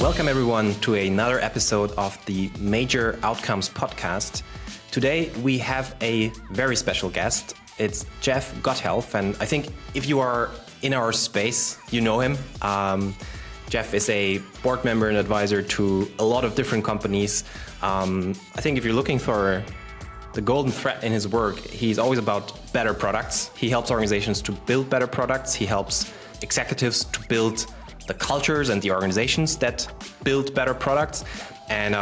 Welcome everyone to another episode of the Major Outcomes podcast. Today we have a very special guest. It's Jeff Gothelf, and I think if you are in our space, you know him. Jeff is a board member and advisor to a lot of different companies. I think if you're looking for the golden thread in his work, he's always about better products. He helps organizations to build better products. He helps executives to build the cultures and the organizations that build better products. And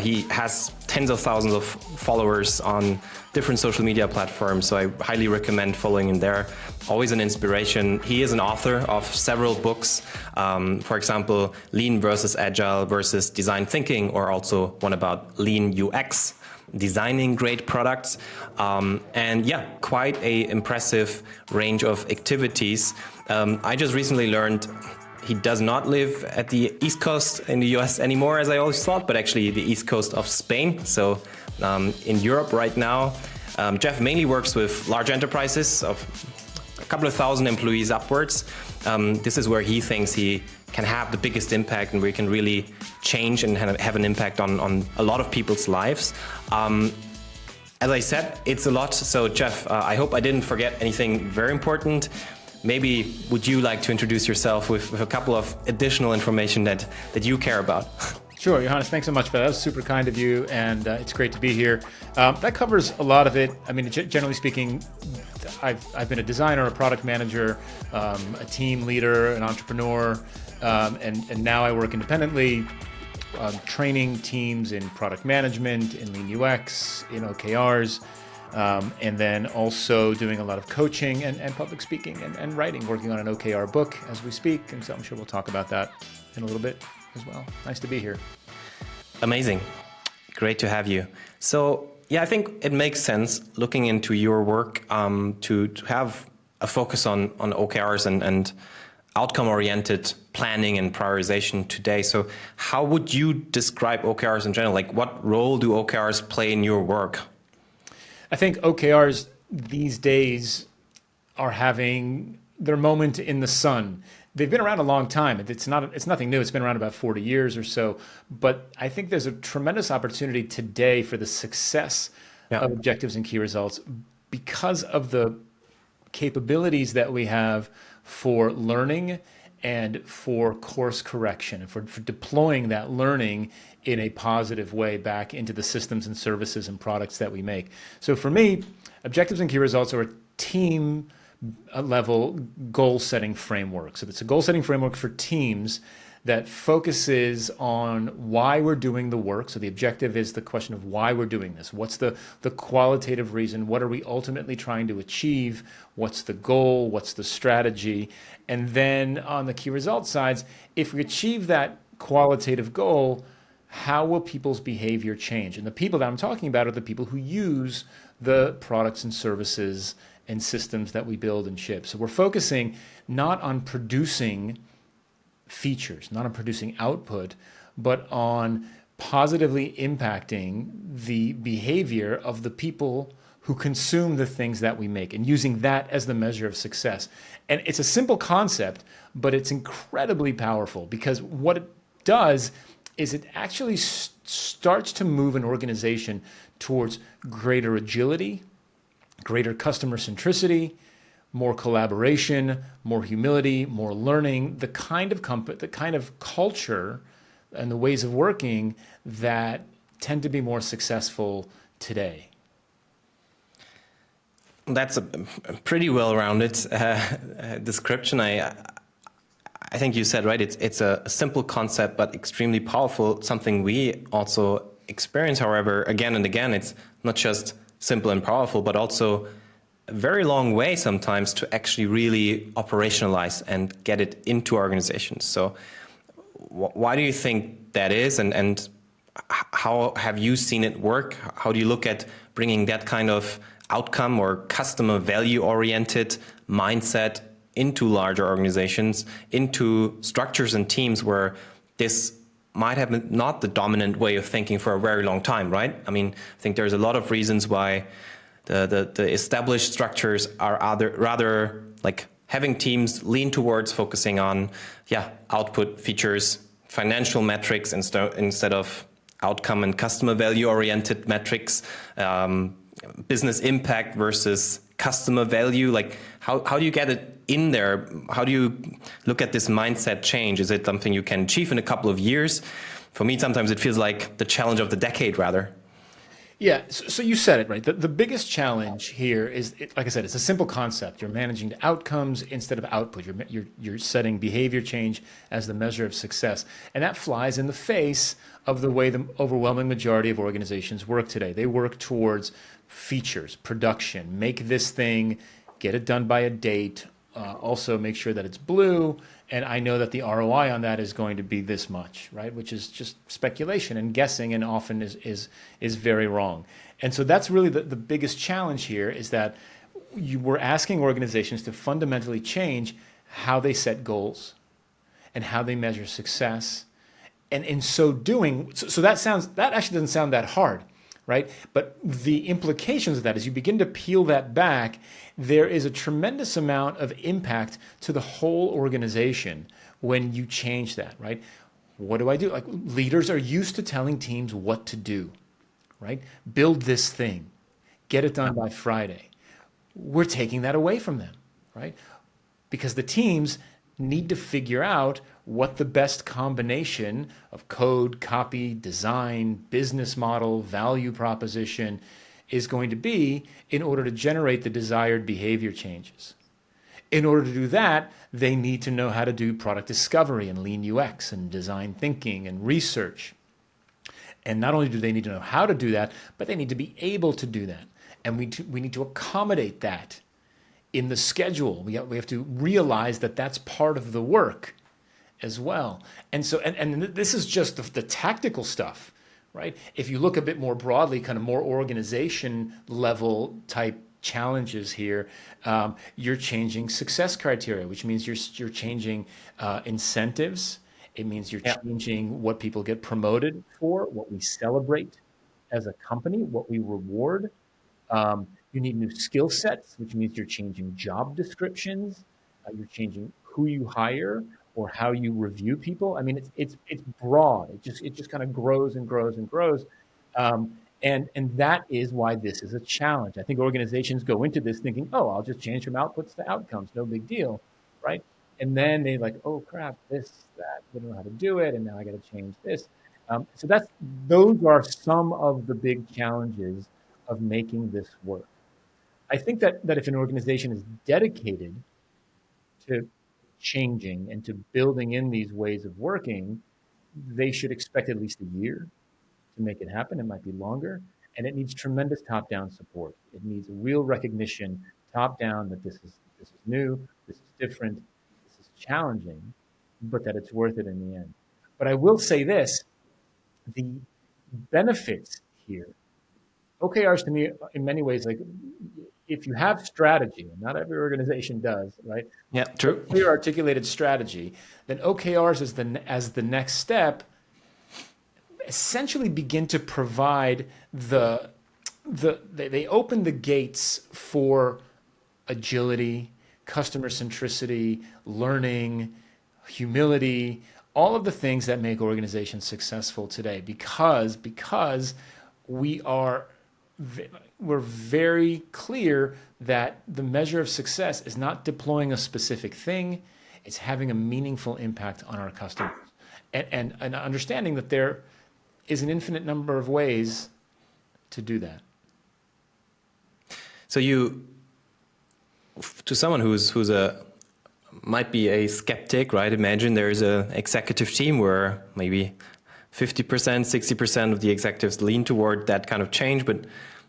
he has tens of thousands of followers on different social media platforms. So I highly recommend following him there. Always an inspiration. He is an author of several books. For example, Lean versus Agile versus Design Thinking, or also one about Lean UX, designing great products. Quite a impressive range of activities. I just recently learned he does not live at the East Coast in the US anymore, as I always thought, but actually the East Coast of Spain. So in Europe right now, Jeff mainly works with large enterprises of a couple of thousand employees upwards. This is where he thinks he can have the biggest impact and where he can really change and have an impact on a lot of people's lives. As I said, it's a lot. So Jeff, I hope I didn't forget anything very important. Maybe would you like to introduce yourself with a couple of additional information that you care about? Sure, Johannes, thanks so much for that. That was super kind of you, and it's great to be here. That covers a lot of it. I mean, generally speaking, I've been a designer, a product manager, a team leader, an entrepreneur, and now I work independently, training teams in product management, in Lean UX, in OKRs, and then also doing a lot of coaching and public speaking and writing, working on an OKR book as we speak. And so I'm sure we'll talk about that in a little bit as well. Nice to be here. Amazing. Great to have you. So, I think it makes sense looking into your work to have a focus on OKRs and outcome-oriented planning and prioritization today. So how would you describe OKRs in general? Like, what role do OKRs play in your work? I think OKRs these days are having their moment in the sun. They've been around a long time. It's nothing new. It's been around about 40 years or so. But I think there's a tremendous opportunity today for the success of objectives and key results because of the capabilities that we have for learning and for course correction, and for deploying that learning in a positive way back into the systems and services and products that we make. So for me, objectives and key results are a team level goal setting framework. So it's a goal setting framework for teams that focuses on why we're doing the work. So the objective is the question of why we're doing this. What's the qualitative reason? What are we ultimately trying to achieve? What's the goal? What's the strategy? And then on the key results sides, if we achieve that qualitative goal, how will people's behavior change? And the people that I'm talking about are the people who use the products and services and systems that we build and ship. So we're focusing not on producing features, not on producing output, but on positively impacting the behavior of the people who consume the things that we make, and using that as the measure of success. And it's a simple concept, but it's incredibly powerful, because what it does is it actually starts to move an organization towards greater agility, greater customer centricity, more collaboration, more humility, more learning, the kind of culture and the ways of working that tend to be more successful today. That's a pretty well-rounded description. I think you said, right, it's a simple concept, but extremely powerful, something we also experience, however, again and again. It's not just simple and powerful, but also a very long way sometimes to actually really operationalize and get it into organizations. So why do you think that is, and how have you seen it work? How do you look at bringing that kind of outcome or customer value oriented mindset into larger organizations, into structures and teams where this might have been not the dominant way of thinking for a very long time, right? I mean, I think there's a lot of reasons why the established structures are rather like having teams lean towards focusing on output, features, financial metrics instead of outcome and customer value oriented metrics, business impact versus customer value. Like how do you get it in there? How do you look at this mindset change? Is it something you can achieve in a couple of years? For me, sometimes it feels like the challenge of the decade rather. Yeah, so you said it right. The biggest challenge here is, like I said, it's a simple concept. You're managing the outcomes instead of output. You're setting behavior change as the measure of success, and that flies in the face of the way the overwhelming majority of organizations work today. They work towards features, production, make this thing, get it done by a date. Also, make sure that it's blue, and I know that the ROI on that is going to be this much, right? Which is just speculation and guessing, and often is very wrong. And so that's really the biggest challenge here, is that we're asking organizations to fundamentally change how they set goals and how they measure success. And in so doing, so that actually doesn't sound that hard, right? But the implications of that, as you begin to peel that back, there is a tremendous amount of impact to the whole organization when you change that, right? What do I do? Like, leaders are used to telling teams what to do, right? Build this thing, get it done by Friday. We're taking that away from them, right? Because the teams need to figure out what the best combination of code, copy, design, business model, value proposition is going to be in order to generate the desired behavior changes. In order to do that, they need to know how to do product discovery and lean UX and design thinking and research. And not only do they need to know how to do that, but they need to be able to do that. And we need to accommodate that in the schedule. We have to realize that that's part of the work as well. And so, and this is just the tactical stuff, right? If you look a bit more broadly, kind of more organization level type challenges here, you're changing success criteria, which means you're changing incentives. It means you're changing what people get promoted for, what we celebrate as a company, what we reward. You need new skill sets, which means you're changing job descriptions. You're changing who you hire or how you review people. I mean, it's broad. It just kind of grows and grows and grows. And that is why this is a challenge. I think organizations go into this thinking, oh, I'll just change from outputs to outcomes, no big deal, right? And then they like, oh crap, this, that, they don't know how to do it, and now I got to change this. So those are some of the big challenges of making this work. I think that if an organization is dedicated to changing and to building in these ways of working, they should expect at least a year to make it happen. It might be longer, and it needs tremendous top-down support. It needs a real recognition, top-down, that this is new, this is different, this is challenging, but that it's worth it in the end. But I will say this: the benefits here. OKRs to me, in many ways, like, if you have strategy, and not every organization does, right? Yeah, true. Clear articulated strategy, then OKRs as the next step essentially begin to provide they open the gates for agility, customer centricity, learning, humility, all of the things that make organizations successful today, because we're very clear that the measure of success is not deploying a specific thing, it's having a meaningful impact on our customers. And understanding that there is an infinite number of ways to do that. So to someone who's might be a skeptic, right? Imagine there's an executive team where maybe 50%, 60% of the executives lean toward that kind of change, but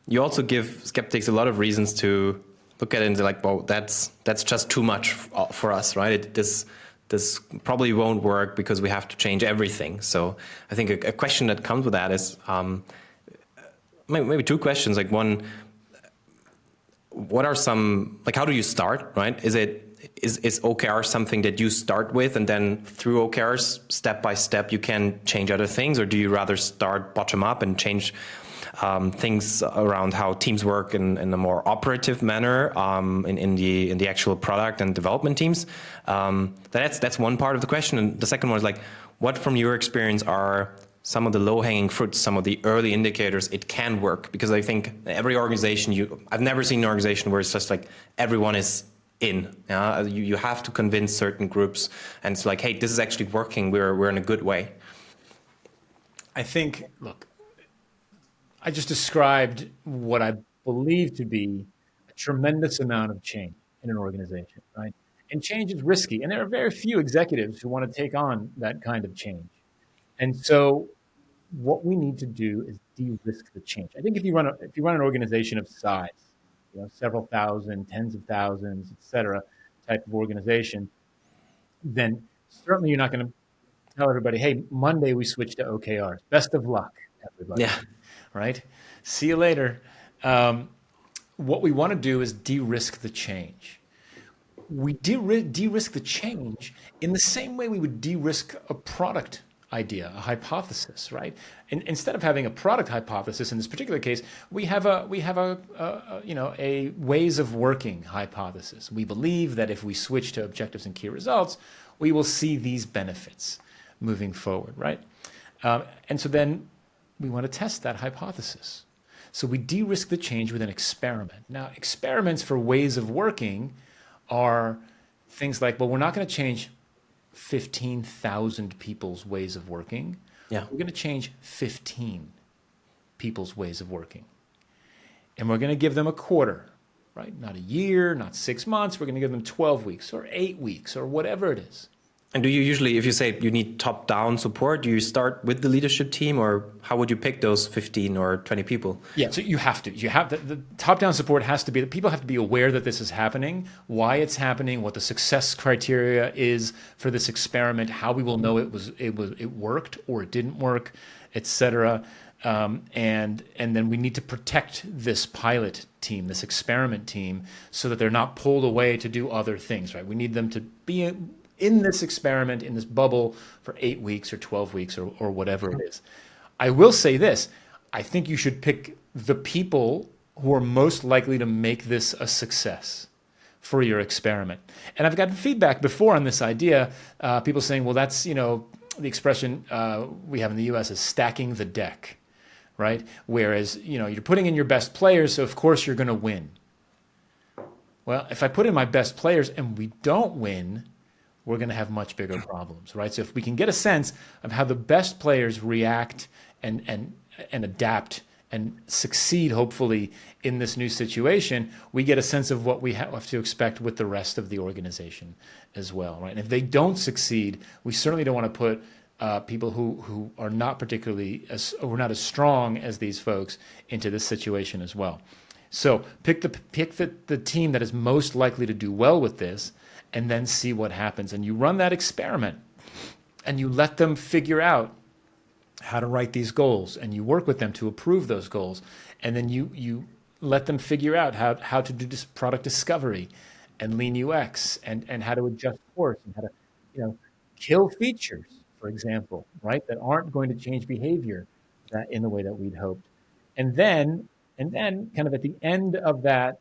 you also give skeptics a lot of reasons to look at it and say, like, well, that's just too much for us, right? This probably won't work because we have to change everything. So I think a question that comes with that is maybe two questions. Like, one, what are some, like, how do you start, right? Is OKR something that you start with, and then through OKRs, step by step, you can change other things? Or do you rather start bottom up and change things around how teams work in a more operative manner in the actual product and development teams? That's one part of the question. And the second one is, like, what from your experience are some of the low-hanging fruits, some of the early indicators it can work? Because I think every organization, I've never seen an organization where it's just like everyone is in. You have to convince certain groups, and it's like, hey, this is actually working. We're in a good way. I think, look, I just described what I believe to be a tremendous amount of change in an organization, right? And change is risky, and there are very few executives who want to take on that kind of change. And so what we need to do is de-risk the change. I think if you run an organization of size, several thousand, tens of thousands, et cetera, type of organization, then certainly you're not going to tell everybody, hey, Monday we switch to OKRs. Best of luck, everybody. Yeah. Right? See you later. What we want to do is de-risk the change. We de-risk the change in the same way we would de-risk a product idea, a hypothesis, right? And instead of having a product hypothesis in this particular case, we have a ways of working hypothesis. We believe that if we switch to objectives and key results, we will see these benefits moving forward, right? And so then we want to test that hypothesis. So we de-risk the change with an experiment. Now, experiments for ways of working are things like, well, we're not going to change 15,000 people's ways of working. Yeah. We're going to change 15 people's ways of working. And we're going to give them a quarter, right? Not a year, not 6 months. We're going to give them 12 weeks or 8 weeks or whatever it is. And do you usually, if you say you need top-down support, do you start with the leadership team, or how would you pick those 15 or 20 people? Yeah, so you have to. The top-down support has to be, people have to be aware that this is happening, why it's happening, what the success criteria is for this experiment, how we will know it worked or it didn't work, etc. And then we need to protect this pilot team, this experiment team, so that they're not pulled away to do other things, right? We need them to be in this experiment, in this bubble for 8 weeks or 12 weeks or whatever it is. I will say this, I think you should pick the people who are most likely to make this a success for your experiment. And I've gotten feedback before on this idea, people saying, well, that's, the expression we have in the US is stacking the deck, right? Whereas, you're putting in your best players, so of course you're going to win. Well, if I put in my best players and we don't win, we're going to have much bigger problems, right? So if we can get a sense of how the best players react and adapt and succeed, hopefully, in this new situation, we get a sense of what we have to expect with the rest of the organization as well, right? And if they don't succeed, we certainly don't want to put people who are not who are not as strong as these folks into this situation as well. So pick the team that is most likely to do well with this, and then see what happens. And you run that experiment, and you let them figure out how to write these goals, and you work with them to approve those goals. And then you let them figure out how to do this product discovery and lean UX and how to adjust course and how to, kill features, for example, right? That aren't going to change behavior in the way that we'd hoped. And then kind of at the end of that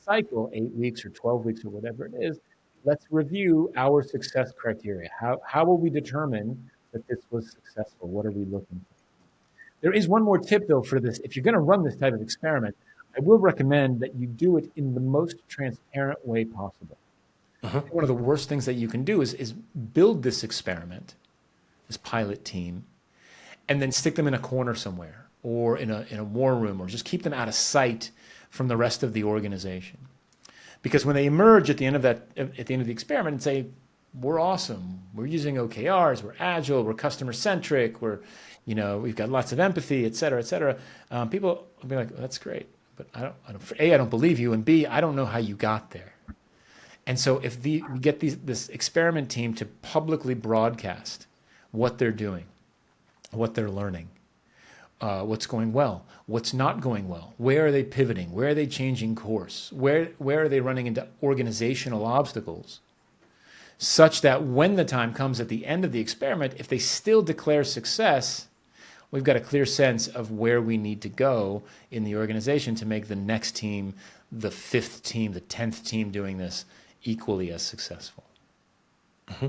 cycle, 8 weeks or 12 weeks or whatever it is, let's review our success criteria. How will we determine that this was successful? What are we looking for? There is one more tip, though, for this. If you're going to run this type of experiment, I will recommend that you do it in the most transparent way possible. Uh-huh. One of the worst things that you can do is build this experiment, this pilot team, and then stick them in a corner somewhere or in a war room, or just keep them out of sight from the rest of the organization. Because when they emerge at the end of the experiment and say, we're awesome, we're using OKRs, we're agile, we're customer centric, we've got lots of empathy, et cetera, people will be like, well, that's great, but I don't believe you, and B, I don't know how you got there. And so if we get this experiment team to publicly broadcast what they're doing, what they're learning, what's going well, what's not going well, where are they pivoting, where are they changing course, where are they running into organizational obstacles, such that when the time comes at the end of the experiment, if they still declare success, we've got a clear sense of where we need to go in the organization to make the next team, the 5th team, the 10th team doing this equally as successful. Mm-hmm.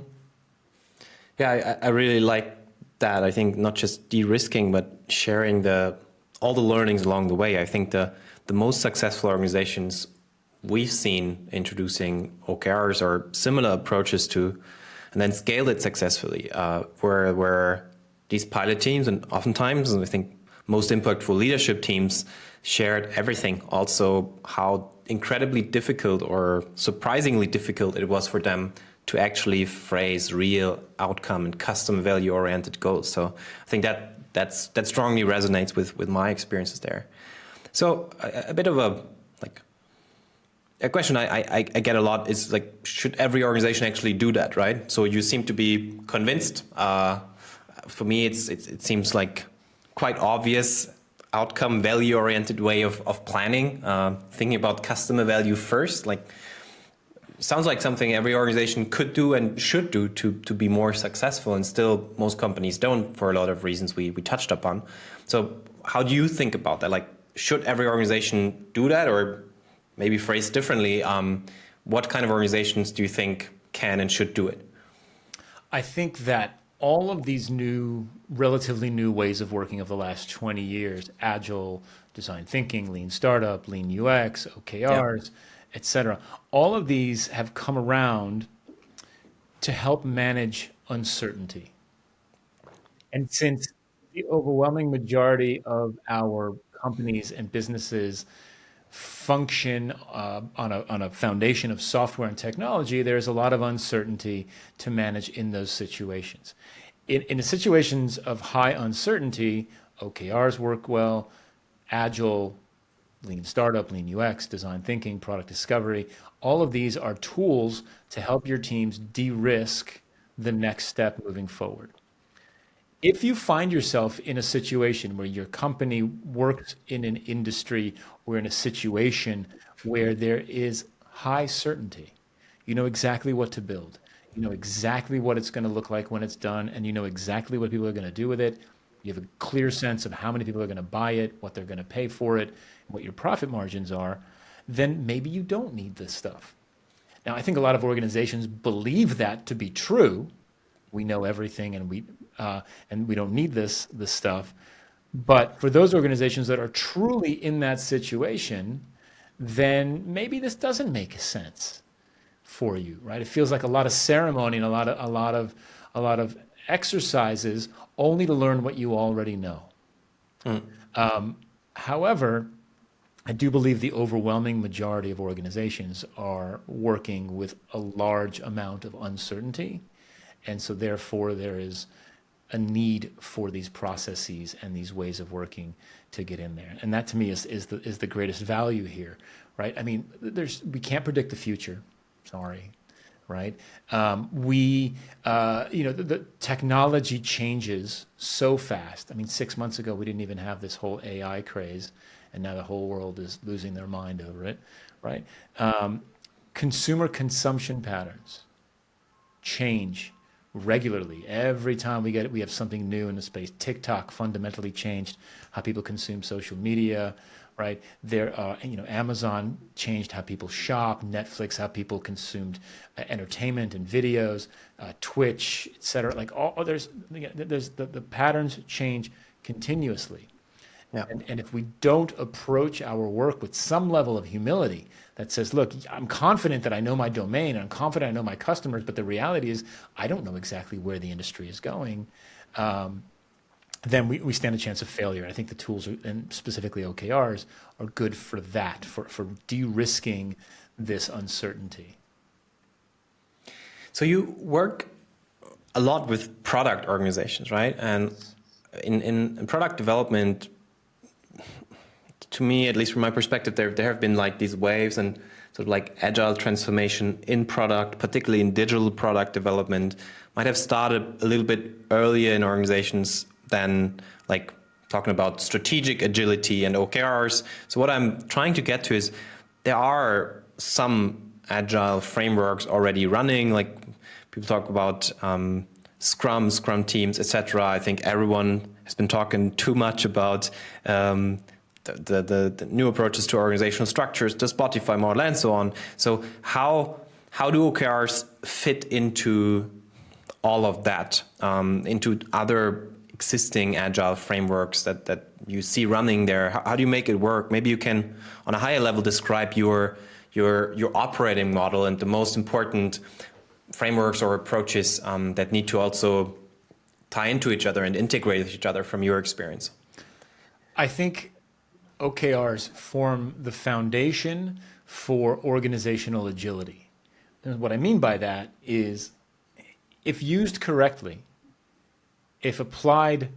Yeah, I really like that. I think not just de-risking, but sharing all the learnings along the way. I think the most successful organizations we've seen introducing OKRs or similar approaches to, and then scaled it successfully, where these pilot teams, and oftentimes, and I think most impactful leadership teams, shared everything. Also, how incredibly difficult or surprisingly difficult it was for them to actually phrase real outcome and custom value oriented goals. So I think that strongly resonates with my experiences there. So a bit of a question I get a lot is like, should every organization actually do that, right? So you seem to be convinced. For me, it seems like quite obvious outcome value oriented way of planning, thinking about customer value first. Like, sounds like something every organization could do and should do to be more successful, and still most companies don't, for a lot of reasons we touched upon. So how do you think about that? Like, should every organization do that, or maybe phrased differently, what kind of organizations do you think can and should do it? I think that all of these relatively new ways of working of the last 20 years, agile design thinking, lean startup, lean UX, OKRs, et cetera, all of these have come around to help manage uncertainty. And since the overwhelming majority of our companies and businesses function on a foundation of software and technology, there's a lot of uncertainty to manage in those situations. In the situations of high uncertainty, OKRs work well, agile, lean startup, lean UX, design thinking, product discovery, all of these are tools to help your teams de-risk the next step moving forward. If you find yourself in a situation where your company works in an industry or in a situation where there is high certainty, you know exactly what to build, you know exactly what it's going to look like when it's done, and you know exactly what people are going to do with it. You have a clear sense of how many people are going to buy it, what they're going to pay for it, what your profit margins are, then maybe you don't need this stuff. Now, I think a lot of organizations believe that to be true. We know everything, and we don't need this stuff. But for those organizations that are truly in that situation, then maybe this doesn't make sense for you, right? It feels like a lot of ceremony and a lot of exercises only to learn what you already know. However, I do believe the overwhelming majority of organizations are working with a large amount of uncertainty. And so therefore there is a need for these processes and these ways of working to get in there. And that to me is the greatest value here, right? I mean, we can't predict the future, sorry, right? The technology changes so fast. I mean, 6 months ago, we didn't even have this whole AI craze, and now the whole world is losing their mind over it, right? Consumer consumption patterns change regularly. Every time we have something new in the space. TikTok fundamentally changed how people consume social media, right? Amazon changed how people shop. Netflix, how people consumed entertainment and videos. Twitch, et cetera. Like there's the patterns change continuously. Yeah. And if we don't approach our work with some level of humility that says, look, I'm confident that I know my domain, I'm confident I know my customers, but the reality is I don't know exactly where the industry is going, then we stand a chance of failure. I think the tools, and specifically OKRs, are good for that, for de-risking this uncertainty. So you work a lot with product organizations, right? And in product development, to me, at least from my perspective, there have been like these waves and sort of like agile transformation in product, particularly in digital product development, might have started a little bit earlier in organizations than like talking about strategic agility and OKRs. So what I'm trying to get to is there are some agile frameworks already running, like people talk about Scrum teams, etc. I think everyone has been talking too much about the new approaches to organizational structures, the Spotify model, and so on. So how do OKRs fit into all of that into other existing agile frameworks that you see running there? How do you make it work? Maybe you can, on a higher level, describe your operating model and the most important frameworks or approaches that need to also tie into each other and integrate with each other from your experience. I think OKRs form the foundation for organizational agility. And what I mean by that is, if used correctly, if applied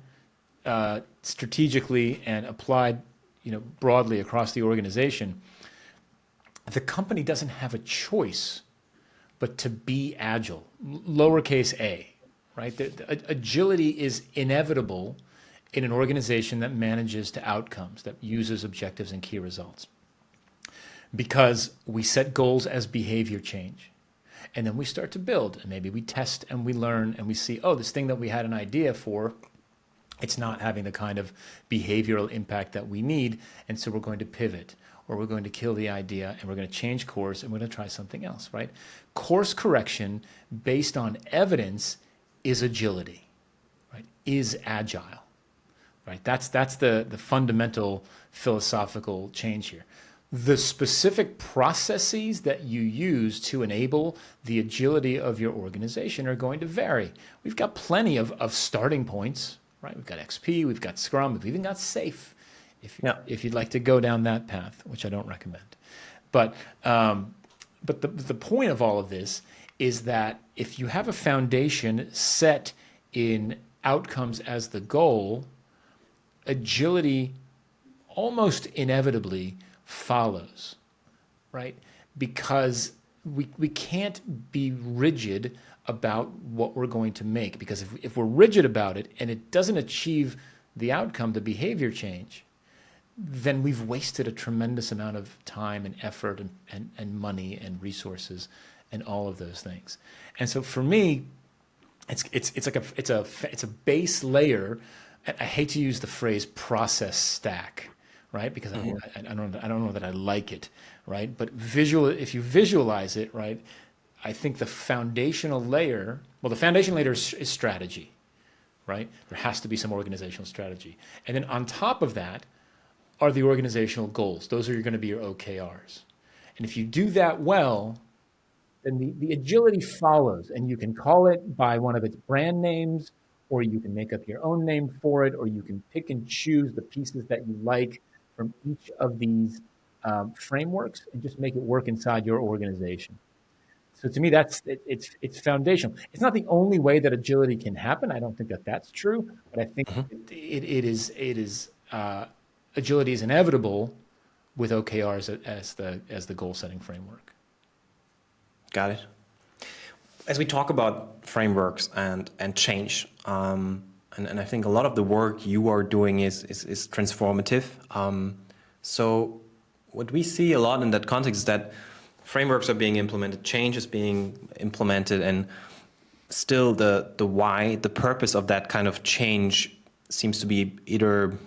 strategically and applied, broadly across the organization, the company doesn't have a choice but to be agile, lowercase a, right? Agility is inevitable in an organization that manages to outcomes, that uses objectives and key results. Because we set goals as behavior change. And then we start to build, and maybe we test and we learn and we see, oh, this thing that we had an idea for, it's not having the kind of behavioral impact that we need. And so we're going to pivot, or we're going to kill the idea and we're going to change course and we're going to try something else, right? Course correction based on evidence is agility, right? Is agile, right? That's the fundamental philosophical change here. The specific processes that you use to enable the agility of your organization are going to vary. We've got plenty of starting points, right? We've got XP, we've got Scrum, we've even got SAFe, if you'd like to go down that path, which I don't recommend. But the point of all of this is that if you have a foundation set in outcomes as the goal, agility almost inevitably follows, right? Because we can't be rigid about what we're going to make, because if we're rigid about it and it doesn't achieve the outcome, the behavior change, then we've wasted a tremendous amount of time and effort and money and resources and all of those things. And so for me, it's a base layer. I hate to use the phrase process stack, right? Because I don't know that I like it, right? But if you visualize it, right, I think the foundational layer is strategy, right? There has to be some organizational strategy. And then on top of that are the organizational goals. Those are going to be your OKRs. And if you do that well, then the agility follows, and you can call it by one of its brand names, or you can make up your own name for it, or you can pick and choose the pieces that you like from each of these frameworks and just make it work inside your organization. So to me, it's foundational. It's not the only way that agility can happen. I don't think that that's true, but I think agility is inevitable with OKRs as the goal setting framework. Got it. As we talk about frameworks and change, and I think a lot of the work you are doing is transformative. So what we see a lot in that context is that frameworks are being implemented, change is being implemented, and still the why, the purpose of that kind of change seems to be either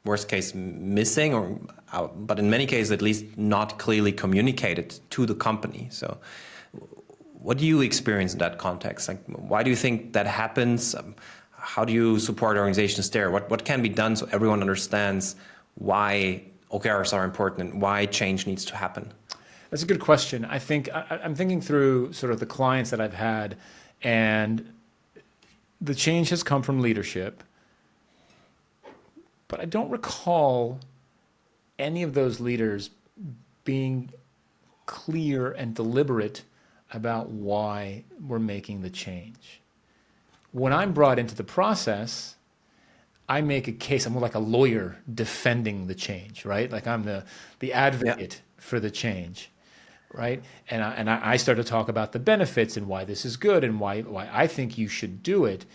worst case missing, or but in many cases at least not clearly communicated to the company. So what do you experience in that context? Like, why do you think that happens? How do you support organizations there? What can be done so everyone understands why OKRs are important and why change needs to happen? That's a good question. I think I'm thinking through sort of the clients that I've had, and the change has come from leadership, but I don't recall any of those leaders being clear and deliberate about why we're making the change. When I'm brought into the process, I make a case. I'm more like a lawyer defending the change, right? Like I'm the advocate for the change, right? And I start to talk about the benefits and why this is good and why I think you should do it.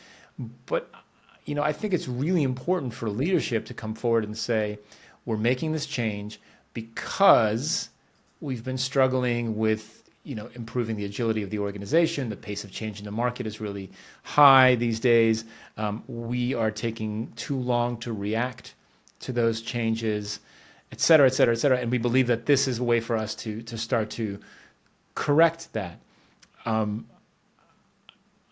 But I think it's really important for leadership to come forward and say, we're making this change because we've been struggling with improving the agility of the organization. The pace of change in the market is really high these days. We are taking too long to react to those changes, et cetera, et cetera, et cetera. And we believe that this is a way for us to start to correct that.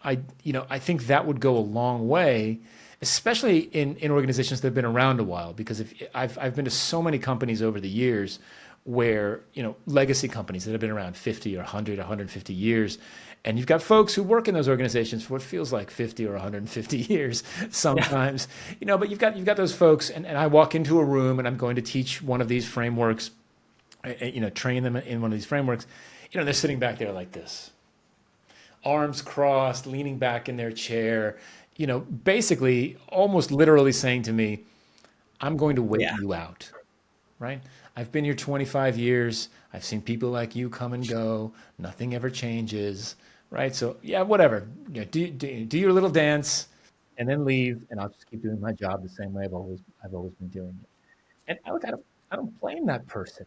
I think that would go a long way, especially in organizations that have been around a while. Because if I've been to so many companies over the years where, legacy companies that have been around 50 or 100, 150 years, and you've got folks who work in those organizations for what feels like 50 or 150 years sometimes, but you've got those folks, and I walk into a room and I'm going to teach one of these frameworks, train them in one of these frameworks, they're sitting back there like this, arms crossed, leaning back in their chair, basically almost literally saying to me, I'm going to wait Yeah. you out, right? I've been here 25 years. I've seen people like you come and go. Nothing ever changes, right? So yeah, whatever. Do your little dance and then leave, and I'll just keep doing my job the same way I've always been doing it. And look, I don't blame that person.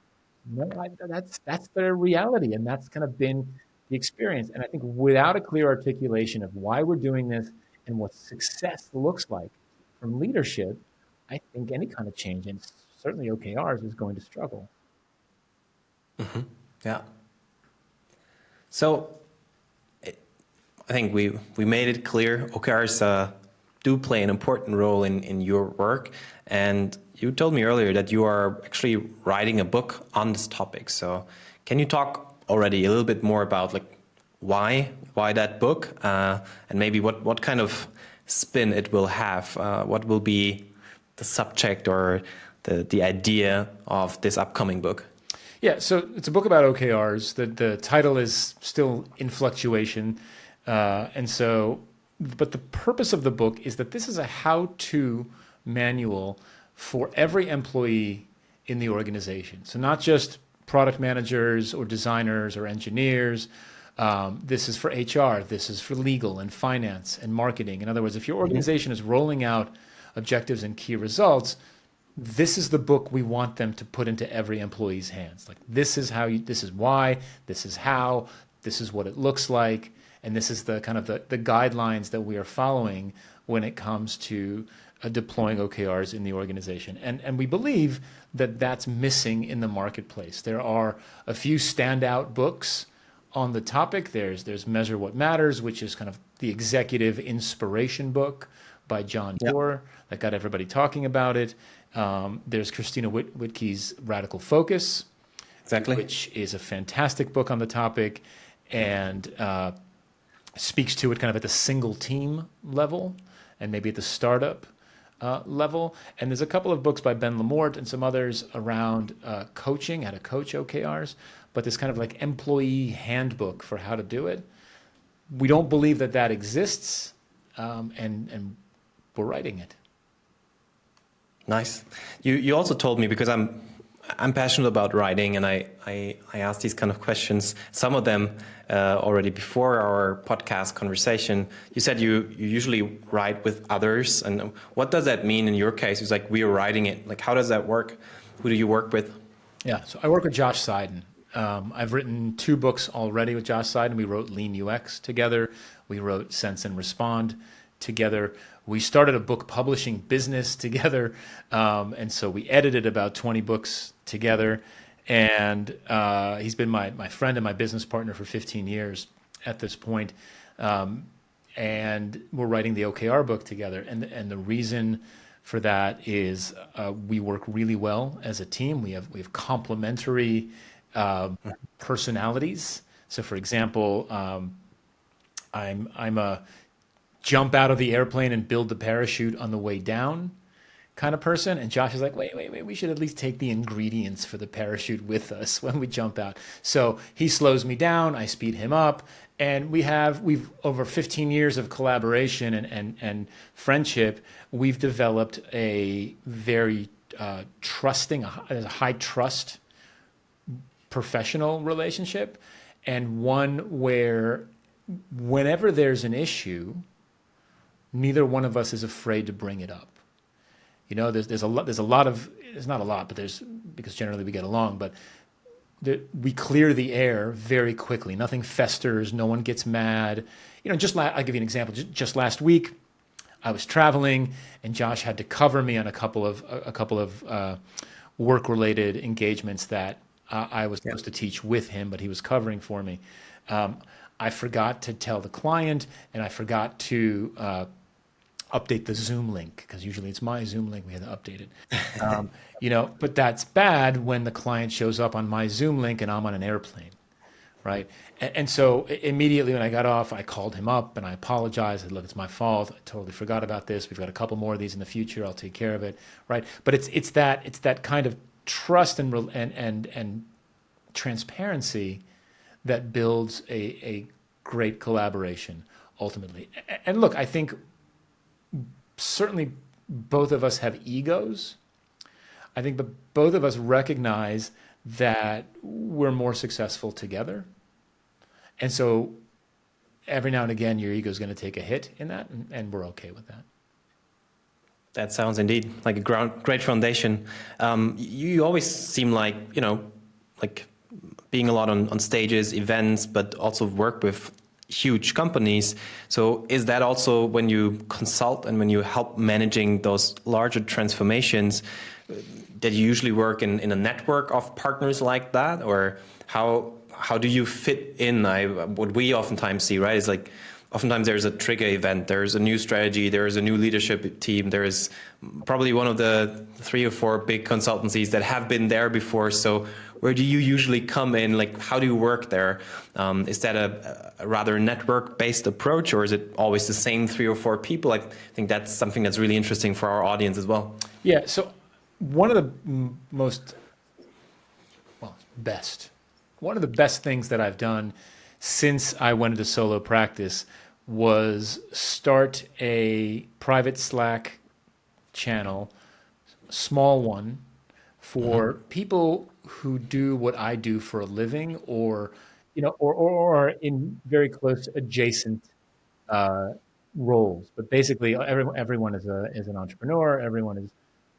That's their reality, and that's kind of been the experience. And I think without a clear articulation of why we're doing this and what success looks like from leadership, I think any kind of change, and certainly OKRs, is going to struggle. Yeah. So I think we made it clear OKRs do play an important role in your work. And you told me earlier that you are actually writing a book on this topic. So can you talk already a little bit more about why that book, and maybe what kind of spin it will have? What will be the subject or the idea of this upcoming book? Yeah, so it's a book about OKRs. The title is still in fluctuation. But the purpose of the book is that this is a how-to manual for every employee in the organization. So not just product managers or designers or engineers. This is for HR. This is for legal and finance and marketing. In other words, if your organization is rolling out objectives and key results, this is the book we want them to put into every employee's hands. This is how this is why, this is how, this is what it looks like, and this is the kind of the guidelines that we are following when it comes to deploying OKRs in the organization. And we believe that that's missing in the marketplace. There are a few standout books on the topic. There's Measure What Matters, which is kind of the executive inspiration book by John Doerr that got everybody talking about it. There's Christina Whitkey's Radical Focus, Exactly. which is a fantastic book on the topic, and speaks to it kind of at the single team level and maybe at the startup level. And there's a couple of books by Ben Lamort and some others around coaching, how to coach OKRs, but this kind of employee handbook for how to do it. We don't believe that exists, and we're writing it. Nice. You also told me, because I'm passionate about writing, and I asked these kind of questions, some of them already before our podcast conversation. You said you usually write with others, and what does that mean in your case? It's we are writing it. How does that work? Who do you work with? Yeah, so I work with Josh Seiden. I've written 2 books already with Josh Seiden. We wrote Lean UX together. We wrote Sense and Respond together. We started a book publishing business together, and so we edited about 20 books together. And he's been my friend and my business partner for 15 years at this point. And we're writing the OKR book together. And the reason for that is we work really well as a team. We have complementary personalities. So, for example, I'm a jump out of the airplane and build the parachute on the way down kind of person. And Josh is like, wait, we should at least take the ingredients for the parachute with us when we jump out. So he slows me down, I speed him up. And we've over 15 years of collaboration and friendship, we've developed a very trusting, a high trust professional relationship, and one where whenever there's an issue, neither one of us is afraid to bring it up. There's not a lot, but because generally we get along, but we clear the air very quickly. Nothing festers. No one gets mad. I'll give you an example. Just last week, I was traveling, and Josh had to cover me on a couple of work-related engagements that I was supposed to teach with him, but he was covering for me. I forgot to tell the client, and I forgot to update the Zoom link, because usually it's my Zoom link. We had to update it. But that's bad when the client shows up on my Zoom link and I'm on an airplane, right? And so immediately when I got off, I called him up and I apologized. I said, look, it's my fault. I totally forgot about this. We've got a couple more of these in the future. I'll take care of it, right? But it's that kind of trust and transparency that builds a great collaboration ultimately. And look, I think certainly both of us have egos. I think both of us recognize that we're more successful together. And so every now and again, your ego is going to take a hit in that, and we're okay with that. That sounds indeed like a great foundation. You always seem like, like being a lot on stages, events, but also work with huge companies. So is that also when you consult and when you help managing those larger transformations, that you usually work in a network of partners like that? Or how do you fit in? What we oftentimes see, right, is like oftentimes there's a trigger event, there's a new strategy, there's a new leadership team, there is probably one of the 3 or 4 big consultancies that have been there before. So where do you usually come in? Like, how do you work there? Is that a rather network-based approach, or is it always the same 3 or 4 people? I think that's something that's really interesting for our audience as well. Yeah, so one of the best things that I've done since I went into solo practice was start a private Slack channel, small one, for people who do what I do for a living, or are in very close adjacent roles. But basically, everyone is an entrepreneur. Everyone is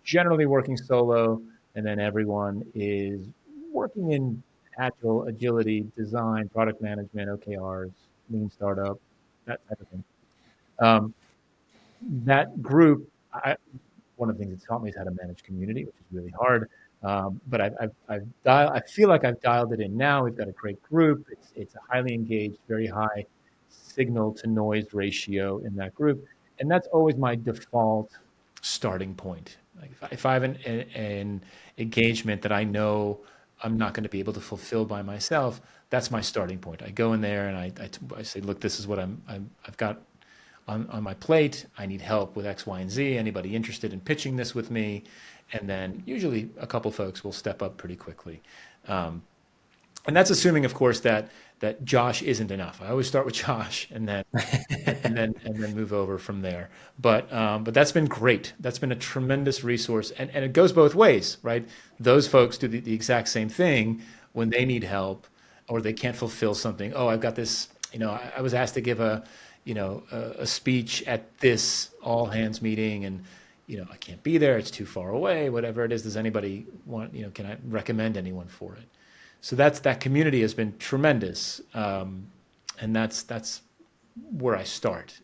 generally working solo, and then everyone is working in agility, design, product management, OKRs, lean startup, that type of thing. That group, one of the things it taught me is how to manage community, which is really hard. But I feel like I've dialed it in now. We've got a great group. It's a highly engaged, very high signal to noise ratio in that group, and that's always my default starting point. Like if I have an engagement that I know I'm not going to be able to fulfill by myself, that's my starting point. I go in there and I say, look, this is what I've got on my plate. I need help with X, Y, and Z. Anybody interested in pitching this with me? And then usually a couple folks will step up pretty quickly. And that's assuming, of course, that Josh isn't enough. I always start with Josh and then and then move over from there. But that's been great. That's been a tremendous resource, and it goes both ways, right? Those folks do the exact same thing when they need help or they can't fulfill something. Oh, I've got this. I was asked to give a speech at this all hands meeting, and I can't be there. It's too far away. Whatever it is, does anybody want? Can I recommend anyone for it? So that community has been tremendous, and that's where I start.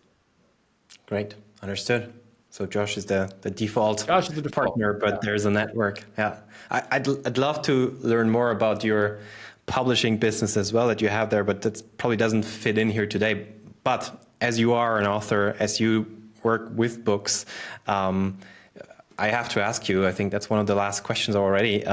Great, understood. So Josh is the default partner, but there's a network. Yeah, I'd love to learn more about your publishing business as well that you have there, but that probably doesn't fit in here today. But as you are an author, as you work with books, I have to ask you, I think that's one of the last questions already.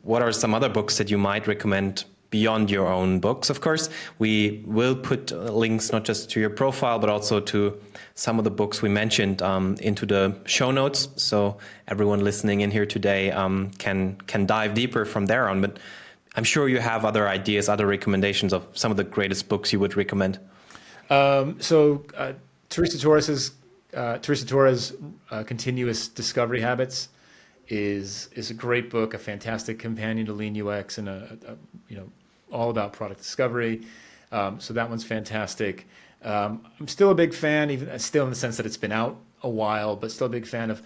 What are some other books that you might recommend beyond your own books? Of course, we will put links not just to your profile, but also to some of the books we mentioned into the show notes. So everyone listening in here today can dive deeper from there on. But I'm sure you have other ideas, other recommendations of some of the greatest books you would recommend. Teresa Torres' Continuous Discovery Habits is a great book, a fantastic companion to Lean UX, and all about product discovery. So that one's fantastic. I'm still a big fan, even still in the sense that it's been out a while, but still a big fan of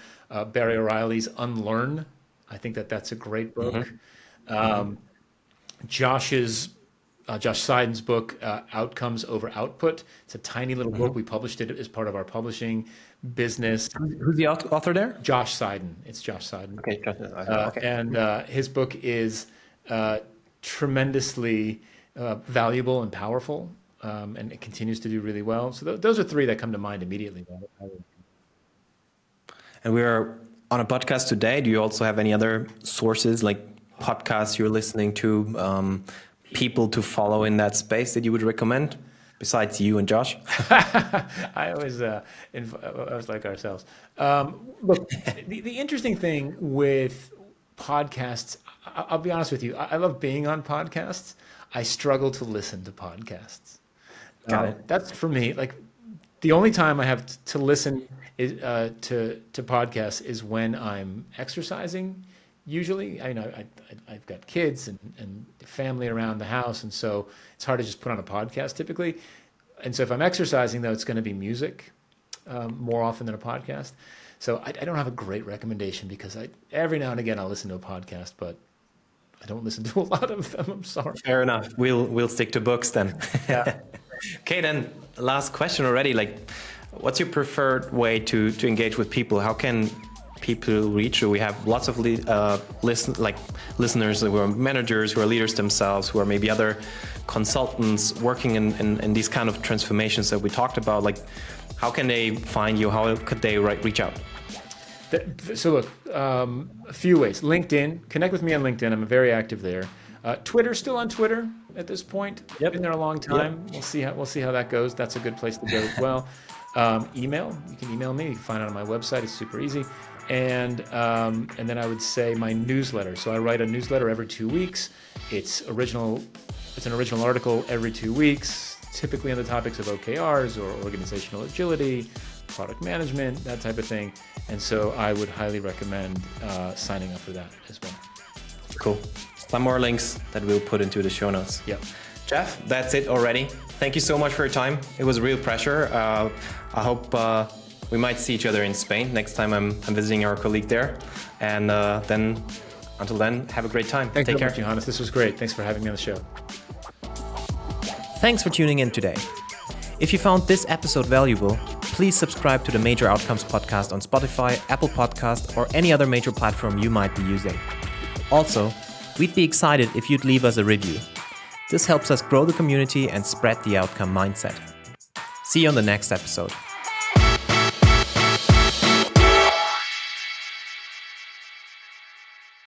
Barry O'Reilly's Unlearn. I think that's a great book. Mm-hmm. Josh Seiden's book, Outcomes Over Output. It's a tiny little book. We published it as part of our publishing business. Who's the author there? Josh Seiden. It's Josh Seiden. Okay, Josh Seiden. Okay. And his book is tremendously valuable and powerful. and it continues to do really well. So those are three that come to mind immediately. And we are on a podcast today. Do you also have any other sources, like podcasts you're listening to, people to follow in that space that you would recommend besides you and Josh? I always like ourselves. Look, the interesting thing with podcasts, I'll be honest with you, I love being on podcasts. I struggle to listen to podcasts. Got it. That's for me. Like the only time I have to listen is, to podcasts is when I'm exercising. Usually, I've got kids and family around the house, and so it's hard to just put on a podcast typically. And so if I'm exercising, though, it's going to be music more often than a podcast. So I don't have a great recommendation because every now and again I'll listen to a podcast, but I don't listen to a lot of them. I'm sorry. Fair enough. We'll stick to books then. Yeah. Okay, then last question already. Like, what's your preferred way to engage with people? How can people reach you? We have lots of listeners who are managers, who are leaders themselves, who are maybe other consultants working in these kind of transformations that we talked about. Like, how can they find you? How could they reach out? So look, a few ways. LinkedIn, connect with me on LinkedIn. I'm very active there. Twitter, still on Twitter at this point. Yep. Been there a long time. Yep. We'll see how that goes. That's a good place to go as well. Email, you can email me. You can find it on my website. It's super easy. And then I would say my newsletter. So I write a newsletter every 2 weeks. It's an original article every 2 weeks, typically on the topics of OKRs or organizational agility, product management, that type of thing. And so I would highly recommend signing up for that as well. Cool. Some more links that we'll put into the show notes. Yeah. Jeff, that's it already. Thank you so much for your time. It was a real pleasure. I hope we might see each other in Spain next time I'm visiting our colleague there. And then, until then, have a great time. Thanks Take so care. much, Johannes. This was great. Thanks for having me on the show. Thanks for tuning in today. If you found this episode valuable, please subscribe to the Major Outcomes podcast on Spotify, Apple Podcast, or any other major platform you might be using. Also, we'd be excited if you'd leave us a review. This helps us grow the community and spread the outcome mindset. See you on the next episode.